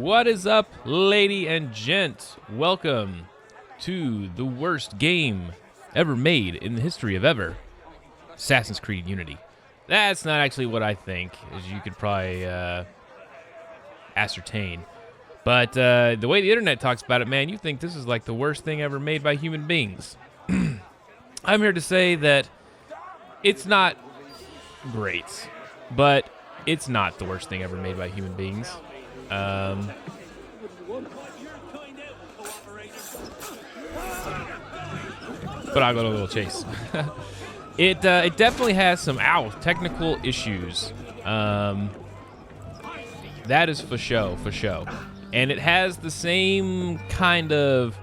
What is up, lady and gent? Welcome to the worst game ever made in the history of ever, Assassin's Creed Unity. That's not actually what I think, as you could probably ascertain. But the way the internet talks about it, man, you think this is like the worst thing ever made by human beings. I'm here to say that it's not great, but it's not the worst thing ever made by human beings. But I'll go to a little chase. It definitely has some technical issues. That is for show, and it has the same kind of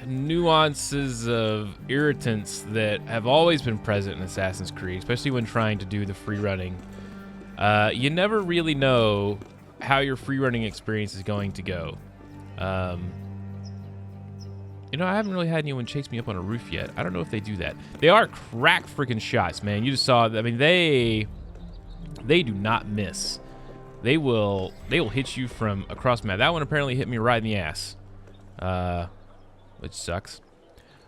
nuances of irritants that have always been present in Assassin's Creed, especially when trying to do the free running. You never really know how your free running experience is going to go. You know, I haven't really had anyone chase me up on a roof yet. I don't know if they do that. They are crack freaking shots, man. You just saw, I mean, they do not miss. They will hit you from across the map. That one apparently hit me right in the ass, which sucks.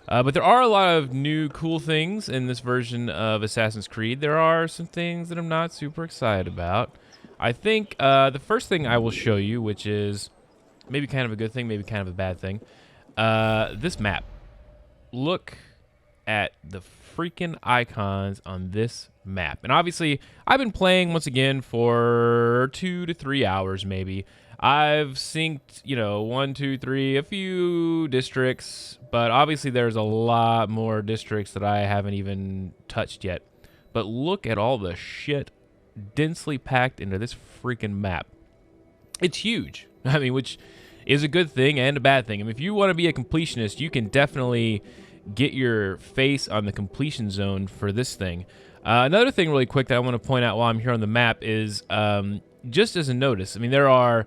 But there are a lot of new cool things in this version of Assassin's Creed. There are some things that I'm not super excited about. I think the first thing I will show you, which is maybe kind of a good thing, maybe kind of a bad thing, this map. Look at the freaking icons on this map. And obviously, I've been playing once again for 2 to 3 hours maybe. I've synced, 1, 2, 3, a few districts, but obviously there's a lot more districts that I haven't even touched yet. But look at all the shit densely packed into this freaking map. It's huge. I mean, which is a good thing and a bad thing. I mean, if you want to be a completionist, you can definitely get your face on the completion zone for this thing. Another thing really quick that I want to point out while I'm here on the map is just as a notice. I mean, there are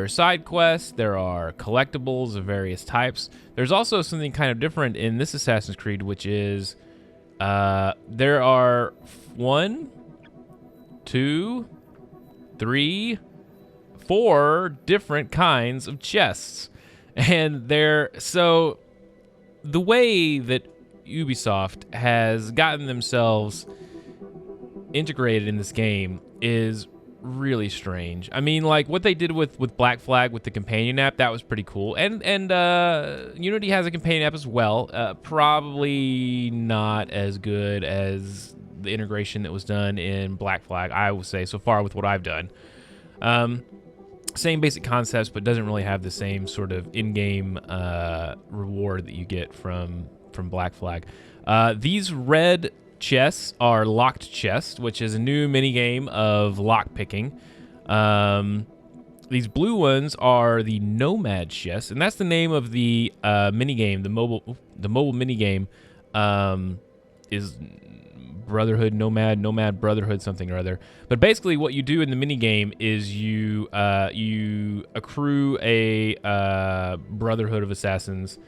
side quests, there are collectibles of various types. There's also something kind of different in this Assassin's Creed, which is there are 1, 2, 3, 4 different kinds of chests. And so the way that Ubisoft has gotten themselves integrated in this game is really strange. I mean, like what they did with Black Flag with the companion app, that was pretty cool. And Unity has a companion app as well. Probably not as good as the integration that was done in Black Flag, I would say, so far with what I've done. Same basic concepts, but doesn't really have the same sort of in-game reward that you get from Black Flag. These red chests are locked chests, which is a new mini-game of lock picking. These blue ones are the Nomad chests, and that's the name of the mini-game, the mobile mini-game is Brotherhood, Nomad Brotherhood, something or other. But basically what you do in the minigame is you accrue a Brotherhood of Assassins,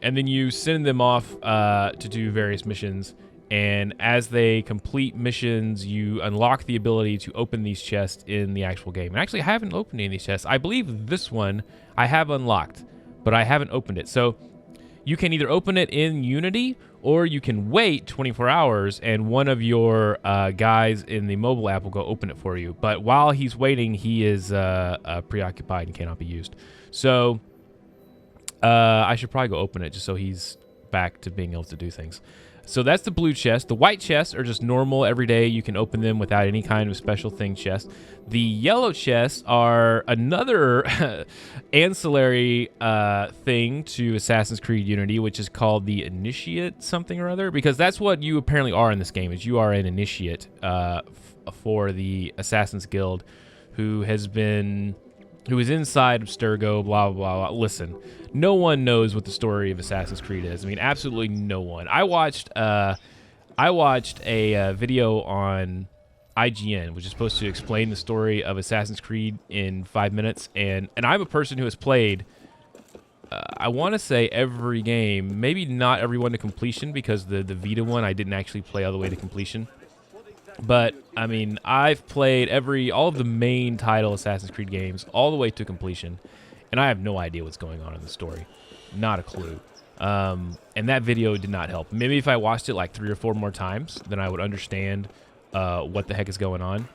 and then you send them off to do various missions. And as they complete missions, you unlock the ability to open these chests in the actual game. And actually, I haven't opened any of these chests. I believe this one I have unlocked, but I haven't opened it. So you can either open it in Unity, or you can wait 24 hours and one of your guys in the mobile app will go open it for you. But while he's waiting, he is preoccupied and cannot be used. So I should probably go open it just so he's back to being able to do things. So that's the blue chest. The white chests are just normal, everyday. You can open them without any kind of special thing chest. The yellow chests are another ancillary thing to Assassin's Creed Unity, which is called the Initiate something or other, because that's what you apparently are in this game, is you are an initiate for the Assassin's Guild who is inside of Sturgo, blah, blah, blah. Listen, no one knows what the story of Assassin's Creed is. I mean, absolutely no one. I watched a video on IGN, which is supposed to explain the story of Assassin's Creed in 5 minutes, and I'm a person who has played, I want to say every game, maybe not every one to completion, because the Vita one I didn't actually play all the way to completion. But I mean, I've played all of the main title Assassin's Creed games all the way to completion, and I have no idea what's going on in the story. Not a clue. And that video did not help. Maybe if I watched it like 3 or 4 more times, then I would understand what the heck is going on.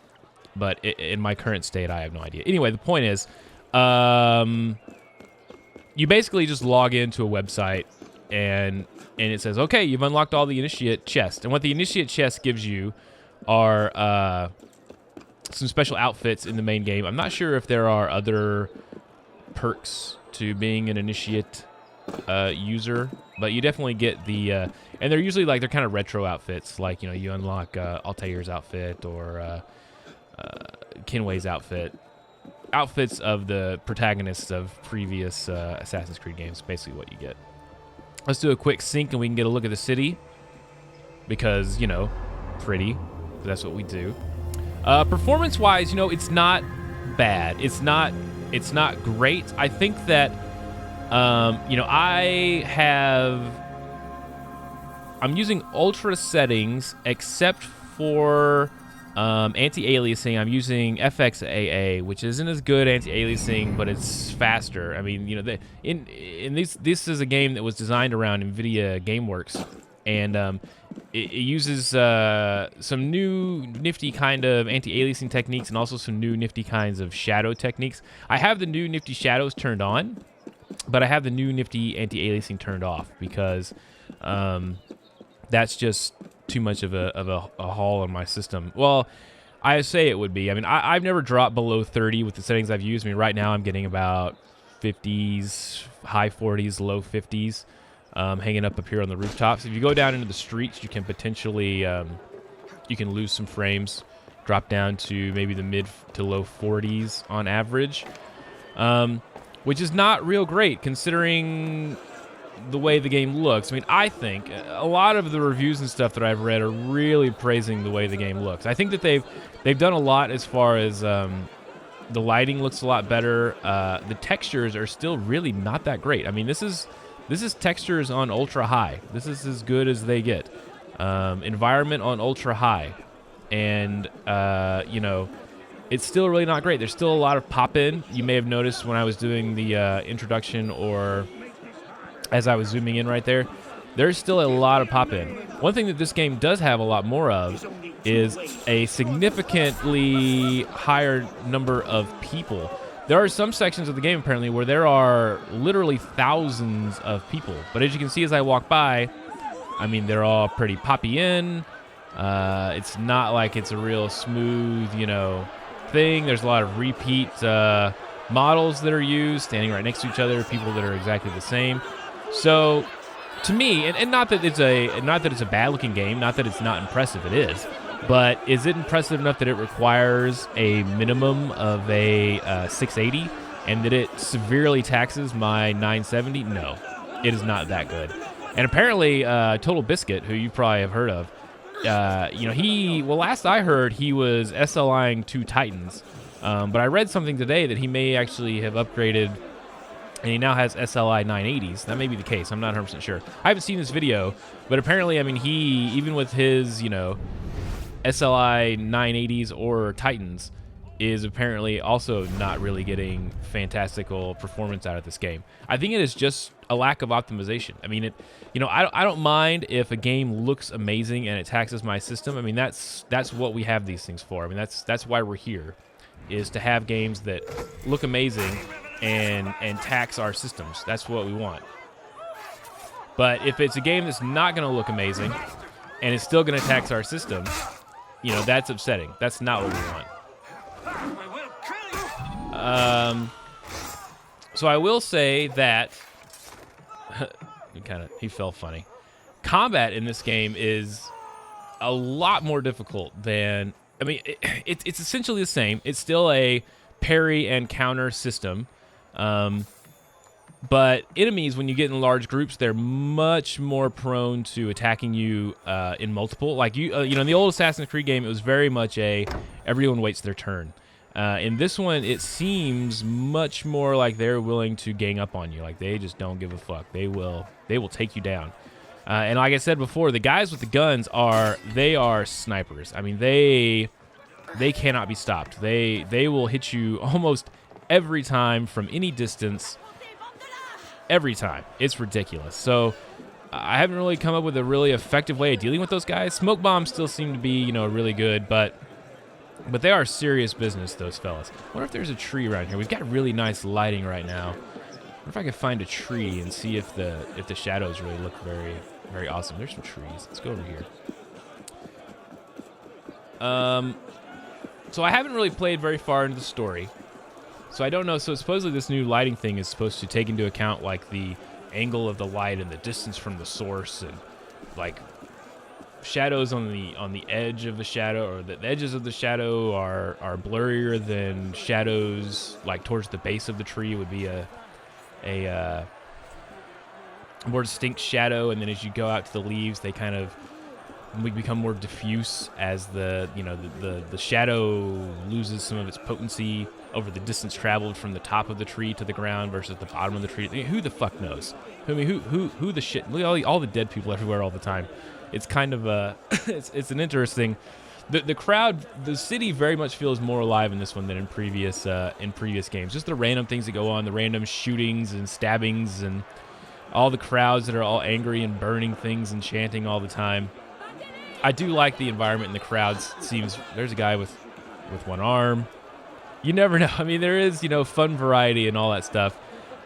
But in my current state, I have no idea. Anyway, the point is, you basically just log into a website, and it says, okay, you've unlocked all the initiate chests. And what the initiate chest gives you are some special outfits in the main game. I'm not sure if there are other perks to being an initiate user, but you definitely get the and they're usually like they're kind of retro outfits, like, you know, you unlock Altair's outfit or Kinway's outfits of the protagonists of previous Assassin's Creed games. Basically what you get. Let's do a quick sync and we can get a look at the city, because, you know, pretty. That's what we do. Performance wise, you know, it's not bad. It's not great. I think that you know, I'm using ultra settings except for anti-aliasing. I'm using FXAA, which isn't as good anti-aliasing, but it's faster. I mean, you know, this is a game that was designed around NVIDIA GameWorks, and it uses some new nifty kind of anti-aliasing techniques and also some new nifty kinds of shadow techniques. I have the new nifty shadows turned on, but I have the new nifty anti-aliasing turned off because that's just too much of a haul on my system. Well, I say it would be. I mean, I've never dropped below 30 with the settings I've used. I mean, right now I'm getting about 50s, high 40s, low 50s. Hanging up here on the rooftops. If you go down into the streets, you can potentially you can lose some frames, drop down to maybe the mid to low 40s on average, which is not real great considering the way the game looks. I mean, I think a lot of the reviews and stuff that I've read are really praising the way the game looks. I think that they've done a lot as far as the lighting looks a lot better. The textures are still really not that great. I mean, this is textures on ultra high. This is as good as they get. Environment on ultra high, and you know, it's still really not great. There's still a lot of pop-in. You may have noticed when I was doing the introduction, or as I was zooming in right there, there's still a lot of pop-in. One thing that this game does have a lot more of is a significantly higher number of people. There are some sections of the game, apparently, where there are literally thousands of people. But as you can see as I walk by, I mean, they're all pretty poppy in. It's not like it's a real smooth, you know, thing. There's a lot of repeat models that are used, standing right next to each other, people that are exactly the same. So, to me, and not that it's a bad-looking game, not that it's not impressive, it is. But is it impressive enough that it requires a minimum of a 680 and that it severely taxes my 970? No, it is not that good. And apparently, Total Biscuit, who you probably have heard of, you know, last I heard, he was SLIing 2 Titans. But I read something today that he may actually have upgraded, and he now has SLI 980s. That may be the case. I'm not 100% sure. I haven't seen this video, but apparently, I mean, he, even with his, you know, SLI 980s or Titans, is apparently also not really getting fantastical performance out of this game. I think it is just a lack of optimization. I mean, you know, I don't mind if a game looks amazing and it taxes my system. I mean, that's what we have these things for. I mean, that's why we're here, is to have games that look amazing and tax our systems. That's what we want. But if it's a game that's not going to look amazing and it's still going to tax our system, you know, that's upsetting. That's not what we want. So I will say that he fell funny. Combat in this game is a lot more difficult than, I mean, it's essentially the same. It's still a parry and counter system. But enemies, when you get in large groups, they're much more prone to attacking you in multiple. Like you know, in the old Assassin's Creed game, it was very much everyone waits their turn. In this one, it seems much more like they're willing to gang up on you. Like they just don't give a fuck. They will take you down. And like I said before, the guys with the guns they are snipers. I mean, they cannot be stopped. They will hit you almost every time from any distance. Every time. It's ridiculous. So I haven't really come up with a really effective way of dealing with those guys. Smoke bombs still seem to be, really good, but they are serious business, those fellas. I wonder if there's a tree around here. We've got really nice lighting right now. I wonder if I could find a tree and see if the shadows really look very, very awesome. There's some trees. Let's go over here. So I haven't really played very far into the story. So I don't know. So supposedly this new lighting thing is supposed to take into account like the angle of the light and the distance from the source, and like shadows on the edge of the shadow, or the edges of the shadow are blurrier than shadows like towards the base of the tree would be a more distinct shadow, and then as you go out to the leaves, they kind of become more diffuse as the shadow loses some of its potency over the distance traveled from the top of the tree to the ground versus the bottom of the tree. Who the fuck knows? I mean, who the shit? Look at all the dead people everywhere all the time. It's kind of it's an interesting. The crowd, the city very much feels more alive in this one than in previous games. Just the random things that go on, the random shootings and stabbings, and all the crowds that are all angry and burning things and chanting all the time. I do like the environment in the crowds. There's a guy with one arm. You never know. I mean, there is, fun variety and all that stuff.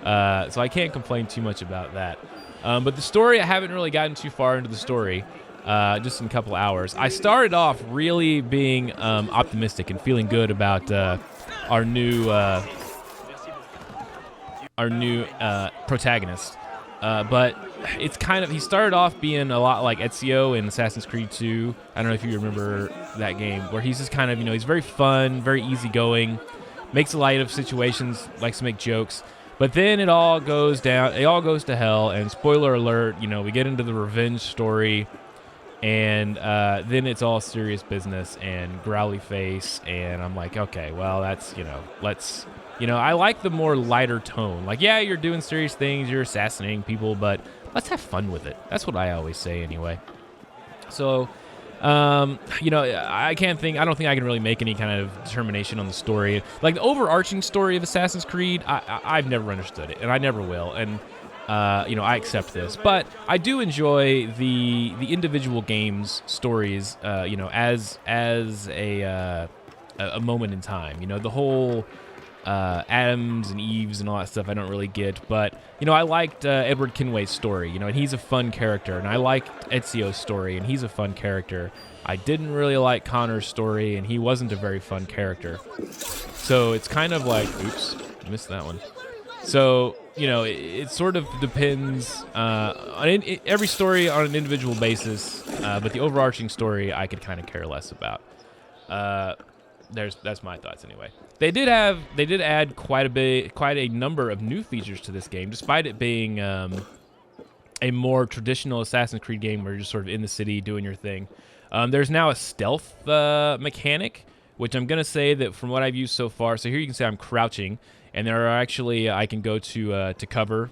So I can't complain too much about that. But the story, I haven't really gotten too far into the story, just in a couple hours. I started off really being optimistic and feeling good about our new protagonist. But it's he started off being a lot like Ezio in Assassin's Creed 2. I don't know if you remember that game, where he's just kind of, he's very fun, very easygoing, makes light of situations, likes to make jokes. But then it all goes down, it all goes to hell, and spoiler alert, we get into the revenge story, and then it's all serious business and growly face, and I'm like, okay, well, that's, let's... I like the more lighter tone. Like, yeah, you're doing serious things, you're assassinating people, but let's have fun with it. That's what I always say anyway. So, I don't think I can really make any kind of determination on the story. Like, the overarching story of Assassin's Creed, I've never understood it, and I never will. And, I accept this. But I do enjoy the individual games' stories, as a moment in time. The whole... Adams and Eves and all that stuff I don't really get, but I liked Edward Kenway's story, and he's a fun character, and I liked Ezio's story, and he's a fun character. I didn't really like Connor's story, and he wasn't a very fun character. So it's kind of like, oops, missed that one. So it sort of depends on every story on an individual basis, but the overarching story I could kind of care less about. That's my thoughts anyway. They did add quite a number of new features to this game, despite it being a more traditional Assassin's Creed game where you're just sort of in the city doing your thing. There's now a stealth mechanic, which I'm gonna say that from what I've used so far. So here you can see I'm crouching, and there are actually I can go to cover,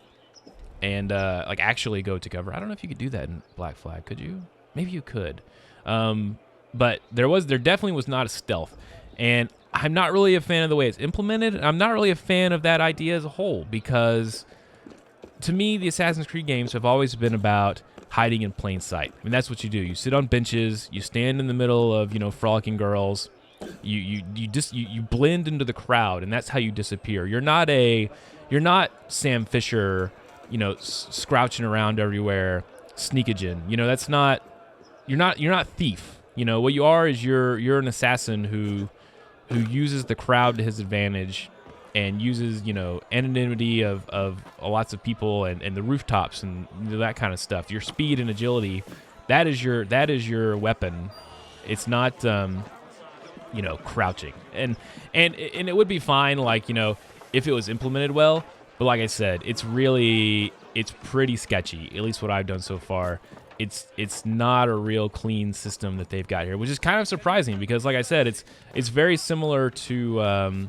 and actually go to cover. I don't know if you could do that in Black Flag. Could you? Maybe you could. But there definitely was not a stealth. And I'm not really a fan of the way it's implemented. I'm not really a fan of that idea as a whole, because to me, the Assassin's Creed games have always been about hiding in plain sight. I mean, that's what you do. You sit on benches, you stand in the middle of, frolicking girls. You blend into the crowd, and that's how you disappear. You're not Sam Fisher, scrouching around everywhere, sneakagen. That's not, you're not thief. What you are is you're an assassin who uses the crowd to his advantage, and uses anonymity of lots of people and the rooftops and that kind of stuff. Your speed and agility, that is your weapon. It's not crouching, and it would be fine if it was implemented well. But like I said, it's pretty sketchy, at least what I've done so far. It's not a real clean system that they've got here, which is kind of surprising, because like I said, it's very similar to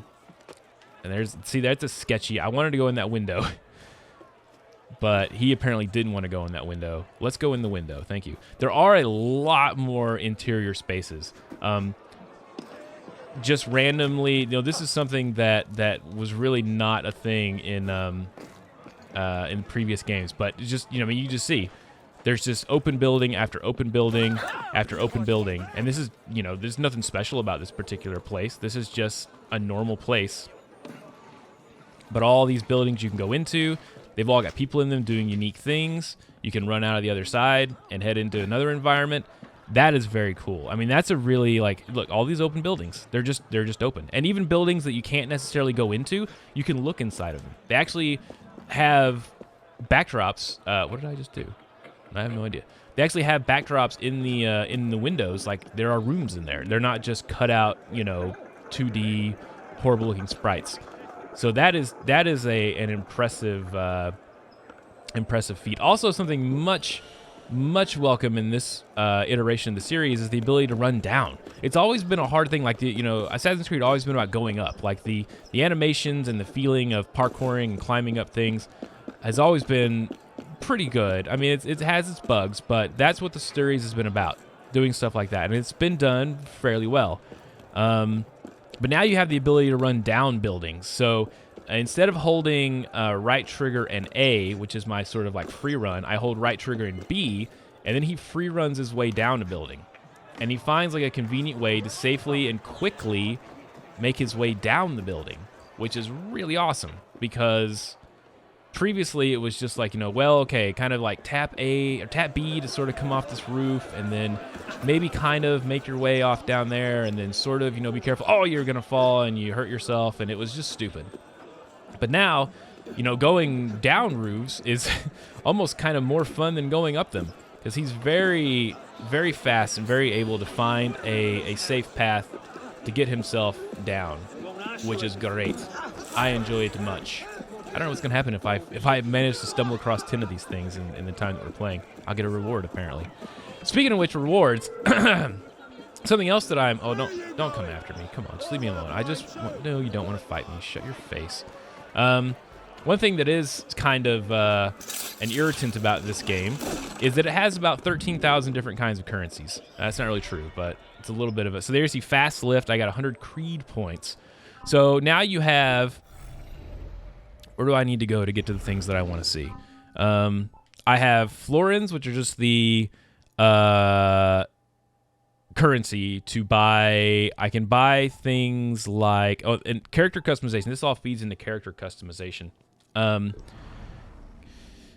and that's a sketchy. I wanted to go in that window. but he apparently didn't want to go in that window. Let's go in the window. Thank you. There are a lot more interior spaces. Just randomly, this is something that was really not a thing in previous games, but just, you just see there's just open building after open building after open building, and this is, there's nothing special about this particular place. This is just a normal place, but all these buildings you can go into, they've all got people in them doing unique things. You can run out of the other side and head into another environment. That is very cool. I mean, that's a really, look, all these open buildings, they're just open. And even buildings that you can't necessarily go into, you can look inside of them. They actually have backdrops. What did I just do? I have no idea. They actually have backdrops in the windows. Like, there are rooms in there. They're not just cut out, 2D horrible looking sprites. So that is an impressive feat. Also, something much welcome in this iteration of the series is the ability to run down. It's always been a hard thing. Like, Assassin's Creed always been about going up. Like, the animations and the feeling of parkouring and climbing up things has always been pretty good. I mean, it has its bugs, but that's what the series has been about, doing stuff like that, and it's been done fairly well. But now you have the ability to run down buildings. So instead of holding right trigger and A, which is my sort of like free run, I hold right trigger and B, and then he free runs his way down a building. And he finds like a convenient way to safely and quickly make his way down the building, which is really awesome, because previously it was just like, kind of like tap A or tap B to sort of come off this roof, and then maybe kind of make your way off down there, and then sort of, be careful. Oh, you're going to fall and you hurt yourself, and it was just stupid. But now, going down roofs is almost kind of more fun than going up them, because he's very, very fast and very able to find a safe path to get himself down, which is great. I enjoy it much. I don't know what's going to happen if I manage to stumble across 10 of these things in the time that we're playing. I'll get a reward, apparently. Speaking of which, rewards, something else that I'm... Oh, don't come after me. Come on, just leave me alone. No, you don't want to fight me. Shut your face. One thing that is kind of an irritant about this game is that it has about 13,000 different kinds of currencies. That's not really true, but it's a little bit of it. So there's the fast lift. I got 100 Creed points. So now you have... Where do I need to go to get to the things that I want to see? I have florins, which are just the currency to buy. I can buy things like... Oh, and character customization. This all feeds into character customization.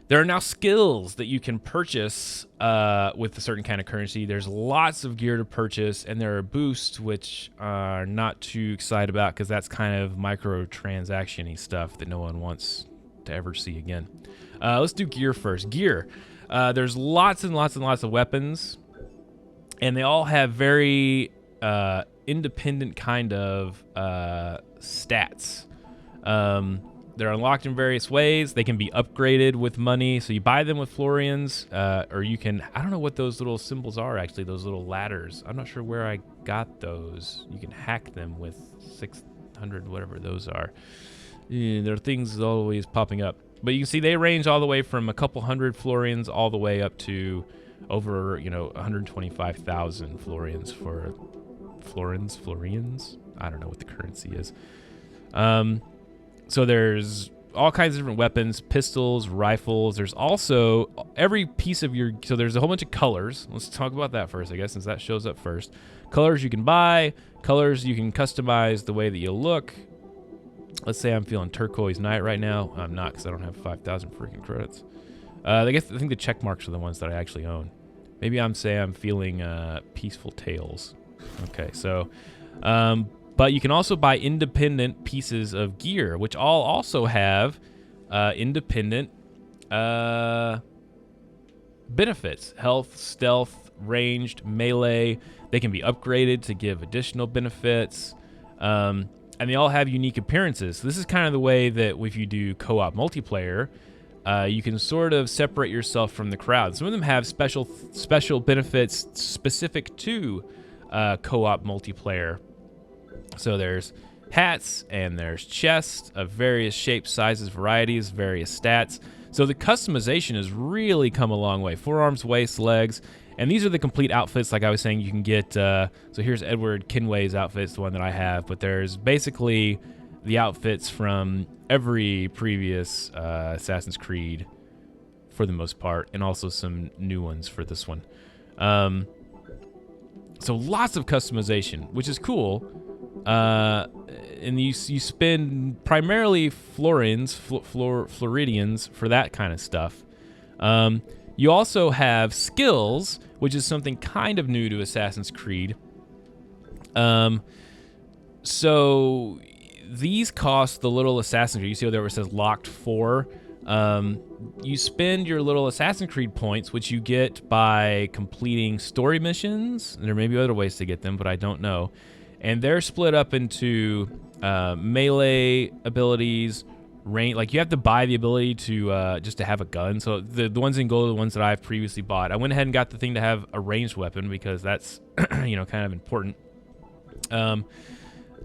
There are now skills that you can purchase with a certain kind of currency. There's lots of gear to purchase, and there are boosts, which are not too excited about, because that's kind of microtransaction-y stuff that no one wants to ever see again. Let's do gear first. Gear. There's lots and lots and lots of weapons, and they all have very independent kind of stats. They're unlocked in various ways. They can be upgraded with money. So you buy them with florians, or you can... I don't know what those little symbols are, actually, those little ladders. I'm not sure where I got those. You can hack them with 600, whatever those are. There are things always popping up. But you can see they range all the way from a couple hundred florians all the way up to over, 125,000 florians for... Florians? I don't know what the currency is. So there's all kinds of different weapons, pistols, rifles. There's also every piece of your... So there's a whole bunch of colors. Let's talk about that first, I guess, since that shows up first. Colors you can buy. Colors you can customize the way that you look. Let's say I'm feeling turquoise night right now. I'm not, because I don't have 5,000 freaking credits. I think the check marks are the ones that I actually own. Maybe I'm feeling peaceful tales. Okay, so... but you can also buy independent pieces of gear, which all also have independent benefits. Health, stealth, ranged, melee. They can be upgraded to give additional benefits. And they all have unique appearances. So this is kind of the way that if you do co-op multiplayer, you can sort of separate yourself from the crowd. Some of them have special benefits specific to co-op multiplayer. So there's hats, and there's chests of various shapes, sizes, varieties, various stats. So the customization has really come a long way. Forearms, waist, legs. And these are the complete outfits, like I was saying, you can get. So here's Edward Kenway's outfits, the one that I have. But there's basically the outfits from every previous Assassin's Creed, for the most part, and also some new ones for this one. So lots of customization, which is cool. And you spend primarily Floridians for that kind of stuff. You also have skills, which is something kind of new to Assassin's Creed. So these cost the little Assassin's Creed. You see over there where it says locked 4. You spend your little Assassin's Creed points, which you get by completing story missions. There may be other ways to get them, but I don't know. And they're split up into melee abilities, range. Like you have to buy the ability to just to have a gun. So the ones in gold are the ones that I've previously bought. I went ahead and got the thing to have a ranged weapon because that's kind of important.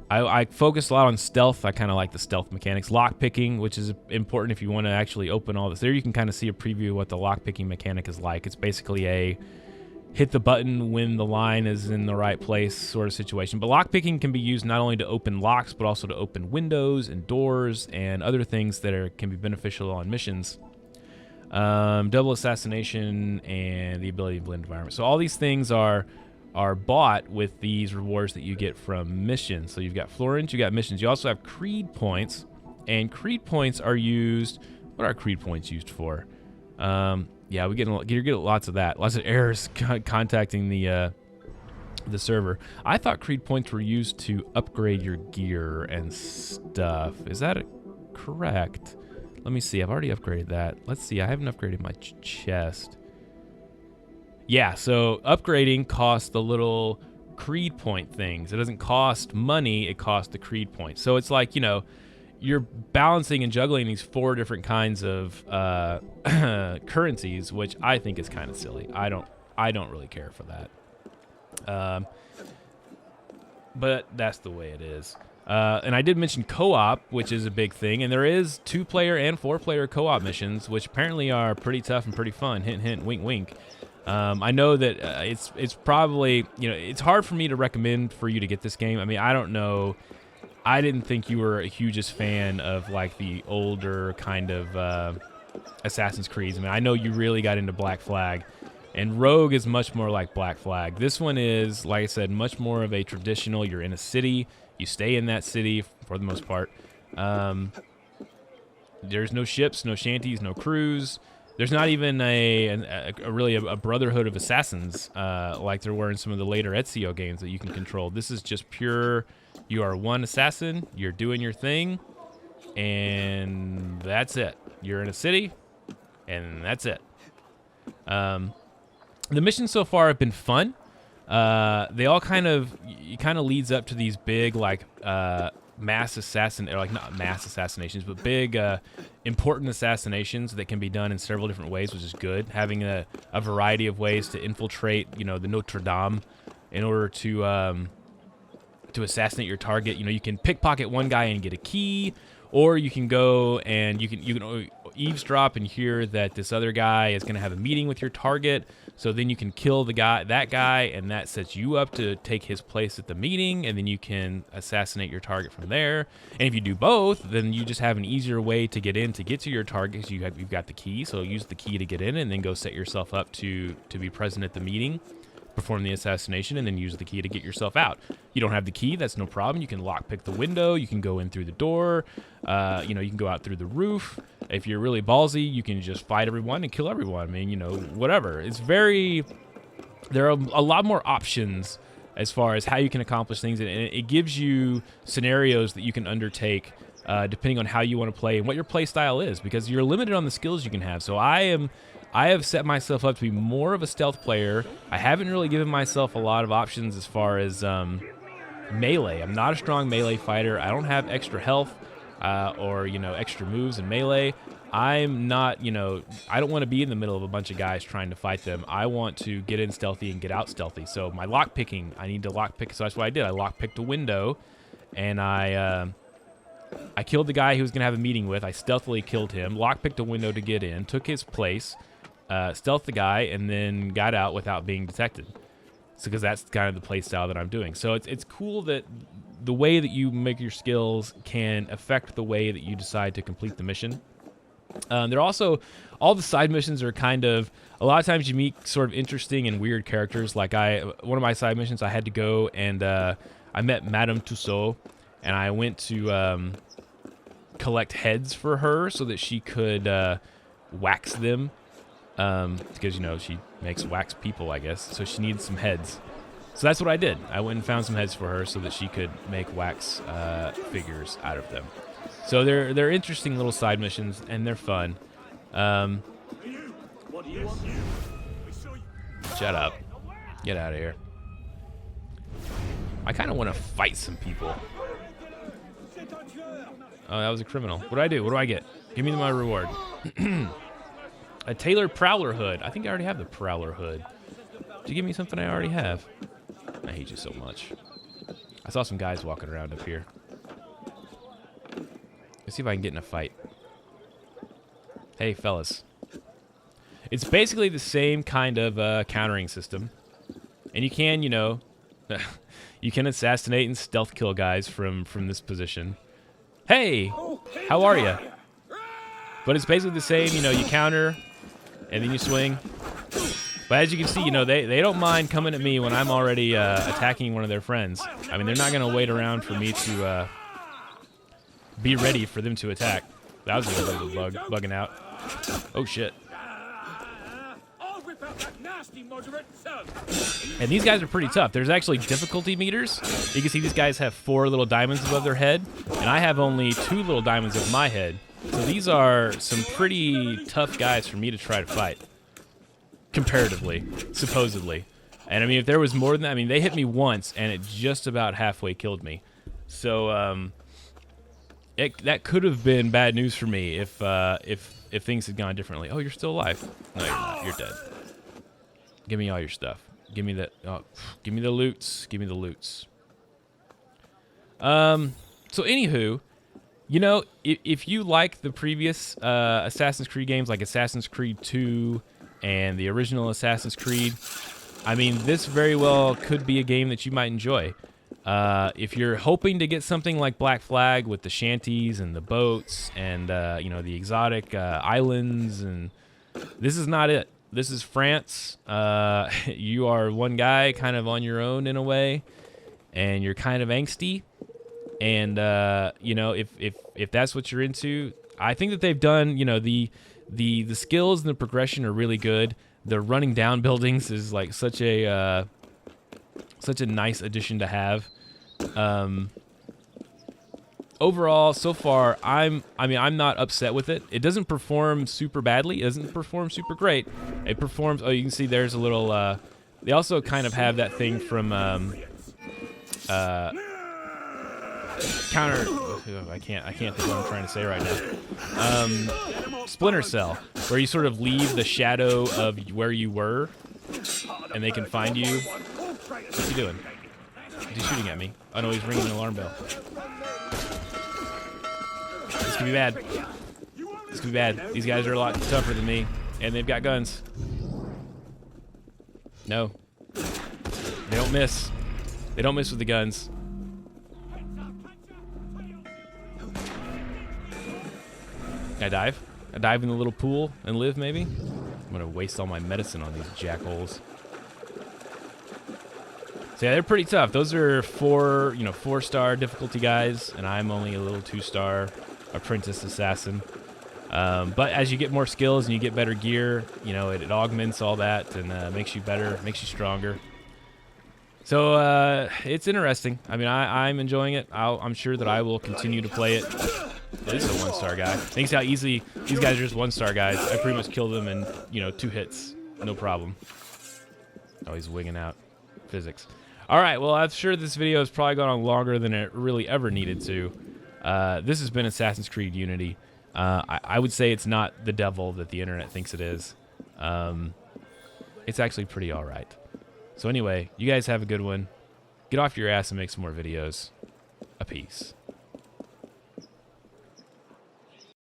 I focus a lot on stealth. I kind of like the stealth mechanics. Lock picking, which is important if you want to actually open all this. There you can kind of see a preview of what the lock picking mechanic is like. It's basically a hit the button when the line is in the right place sort of situation. But lock picking can be used not only to open locks, but also to open windows and doors and other things that can be beneficial on missions. Double assassination and the ability to blend environment. So all these things are bought with these rewards that you get from missions. So you've got Florins, you got missions. You also have Creed points, and Creed points are used. What are Creed points used for? Yeah, you're getting lots of that. Lots of errors contacting the server. I thought Creed points were used to upgrade your gear and stuff. Is that correct? Let me see. I've already upgraded that. Let's see. I haven't upgraded my chest. Yeah, so upgrading costs the little Creed point things. It doesn't cost money. It costs the Creed points. So it's like, you're balancing and juggling these 4 different kinds of currencies, which I think is kind of silly. I don't really care for that. But that's the way it is. And I did mention co-op, which is a big thing, and there is 2-player and 4-player co-op missions, which apparently are pretty tough and pretty fun. Hint, hint, wink, wink. I know that it's probably, it's hard for me to recommend for you to get this game. I mean, I don't know. I didn't think you were a hugest fan of like the older kind of Assassin's Creed. I mean, I know you really got into Black Flag, and Rogue is much more like Black Flag. This one is, like I said, much more of a traditional. You're in a city. You stay in that city for the most part. There's no ships, no shanties, no crews. There's not even really a brotherhood of assassins like there were in some of the later Ezio games that you can control. This is just pure. You are one assassin. You're doing your thing, and that's it. You're in a city, and that's it. The missions so far have been fun. They all it kind of leads up to these big mass not mass assassinations, but big important assassinations that can be done in several different ways, which is good. Having a variety of ways to infiltrate, the Notre Dame in order to assassinate your target. You can pickpocket one guy and get a key, or you can go and you can eavesdrop and hear that this other guy is going to have a meeting with your target. So then you can kill that guy, and that sets you up to take his place at the meeting, and then you can assassinate your target from there. And if you do both, then you just have an easier way to get to your target because you've got the key. So use the key to get in, and then go set yourself up to be present at the meeting, perform the assassination, and then use the key to get yourself out. You don't have the key, that's no problem. You can lockpick the window, you can go in through the door, you can go out through the roof. If you're really ballsy, you can just fight everyone and kill everyone. I mean, whatever. There are a lot more options as far as how you can accomplish things, and it gives you scenarios that you can undertake depending on how you want to play and what your play style is, because you're limited on the skills you can have. So I have set myself up to be more of a stealth player. I haven't really given myself a lot of options as far as melee. I'm not a strong melee fighter. I don't have extra health or extra moves in melee. I'm not, I don't want to be in the middle of a bunch of guys trying to fight them. I want to get in stealthy and get out stealthy. So my lock picking, I need to lock pick. So that's what I did. I lock picked a window, and I I killed the guy he was going to have a meeting with. I stealthily killed him, lockpicked a window to get in, took his place, stealthed the guy, and then got out without being detected. So, because that's kind of the play style that I'm doing. So it's cool that the way that you make your skills can affect the way that you decide to complete the mission. They're also, all the side missions are kind of, a lot of times you meet sort of interesting and weird characters. Like one of my side missions, I had to go and I met Madame Tussaud, and I went to collect heads for her so that she could wax them. Because, you know, she makes wax people, I guess. So she needs some heads. So that's what I did. I went and found some heads for her so that she could make wax figures out of them. So they're interesting little side missions, and they're fun. Shut up. Get out of here. I kind of want to fight some people. Oh, that was a criminal. What do I do? What do I get? Give me my reward. A tailored Prowler hood. I think I already have the Prowler hood. Did you give me something I already have? I hate you so much. I saw some guys walking around up here. Let's see if I can get in a fight. Hey, fellas. It's basically the same kind of countering system. And you can, you know, you can assassinate and stealth kill guys from this position. Hey, how are you? But it's basically the same, you know, you counter, and then you swing. But as you can see, you know, they don't mind coming at me when I'm already attacking one of their friends. I mean, they're not going to wait around for me to be ready for them to attack. That was a little bit of a bugging out. Oh, shit. And these guys are pretty tough. There's actually difficulty meters. You can see these guys have 4 little diamonds above their head, and I have only 2 little diamonds above my head. So these are some pretty tough guys for me to try to fight. Comparatively, supposedly. And I mean, if there was more than that, I mean, they hit me once, and it just about halfway killed me. So, that could have been bad news for me if things had gone differently. Oh, you're still alive. No, you're not. You're dead. Give me all your stuff. Give me the give me the loots. Give me the loots. So anywho, you know, if you like the previous Assassin's Creed games, like Assassin's Creed 2 and the original Assassin's Creed, I mean, this very well could be a game that you might enjoy. If you're hoping to get something like Black Flag with the shanties and the boats and, you know, the exotic islands, and this is not it. This is France. You are one guy kind of on your own in a way, and you're kind of angsty. And, you know, if that's what you're into, I think that they've done, you know, the skills and the progression are really good. The running down buildings is like such a nice addition to have. Overall, so far, I'm not upset with it. It doesn't perform super badly. It doesn't perform super great. It performs. Oh, you can see there's a little. They also kind of have that thing from counter. I can't think of what I'm trying to say right now. Splinter Cell, where you sort of leave the shadow of where you were, and they can find you. What's he doing? He's shooting at me. Oh no, he's ringing an alarm bell. This could be bad. This could be bad. These guys are a lot tougher than me, and they've got guns. No. They don't miss. They don't miss with the guns. Can I dive? I dive in the little pool and live, maybe? I'm gonna waste all my medicine on these jackholes. So yeah, they're pretty tough. Those are 4-star difficulty guys, and I'm only a little 2-star apprentice assassin. But as you get more skills and you get better gear, you know, it augments all that and makes you better, makes you stronger. So it's interesting. I mean, I'm enjoying it. I'm sure that I will continue to play it. This is a 1-star guy. Thanks how easily these guys are just 1-star guys. I pretty much killed them in, you know, 2 hits, no problem. Oh, he's wigging out. Physics. All right, well, I'm sure this video has probably gone on longer than it really ever needed to. This has been Assassin's Creed Unity. I would say it's not the devil that the internet thinks it is. It's actually pretty all right. So anyway, you guys have a good one. Get off your ass and make some more videos. A peace.